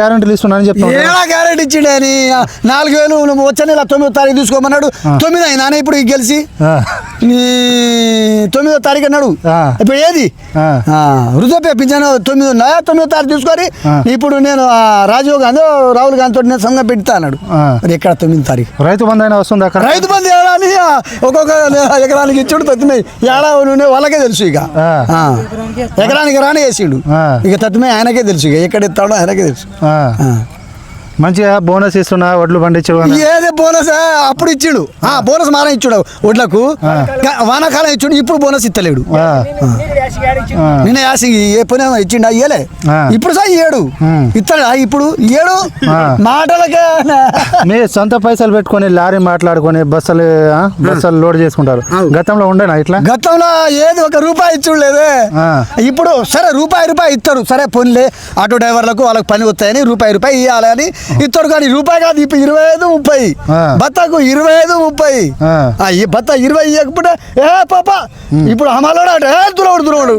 గ్యారెంటీలు ఇస్తున్నానని చెప్తాను. ఏడా గ్యారెంటీ ఇచ్చిండే అని 4,000 నువ్వు వచ్చే నెల 9వ తారీఖు తీసుకోమన్నాడు. 9 అయినా ఇప్పుడు గెలిచి 9వ తారీఖు అన్నాడు. ఇప్పుడు ఏది వృద్ధాప్య పింఛన్ 9వ తారీఖు తీసుకొని ఇప్పుడు నేను రాజీవ్ గాంధీ రాహుల్ గాంధీ తోటి నేను సంఘం పెడతా అన్నాడు. మరి ఎక్కడ 9వ తారీఖు రైతు బంధు అయినా వస్తుంది అక్కడ. రైతు బంధు ఏడాది ఒక్కొక్క ఎకరానికి ఇచ్చుడు తత్తుమే ఏడా వాళ్ళకే తెలుసు. ఇక ఎకరానికి రాని వేసిండు. ఇక తత్తుమే ఆయనకే తెలుసు. ఇక ఎక్కడ ఎత్తాడో ఆయనకే తెలుసు. మంచిగా బోనస్ ఇస్తున్నా వడ్లు పండించడు. ఏదే బోనస్ అప్పుడు ఇచ్చిండు. బోనస్ మాన ఇచ్చుడు వడ్లకు. వానాకాలం ఇచ్చుడు. ఇప్పుడు బోనస్ ఇస్తలేడు. నిన్న యాసింగ్ ఏ పని ఇచ్చిండు ఇయ్యలే. ఇప్పుడు సార్ ఇయ్యాడు. ఇస్తాడా ఇప్పుడు ఇయ్యాడు. మాటలకే మీ సొంత పైసలు పెట్టుకొని లారీ మాట్లాడుకొని బస్సులు లోడ్ చేసుకుంటారు. గతంలో ఉండేనా ఇట్లా? గతంలో ఏది ₹1 ఇచ్చుడు లేదే. ఇప్పుడు సరే రూపాయి ఇస్తారు. సరే పోన్లే ఆటో డ్రైవర్లకు వాళ్ళకి పని వస్తాయని రూపాయి ఇవ్వాలని ఇస్తాడు. కానీ రూపాయి కాదు. ఇప్పుడు 25-30 బత్తకు 25-30. ఈ బత్త 20 ఇవ్వకపోతే ఏ పాప ఇప్పుడు హమాలోడు దురవడు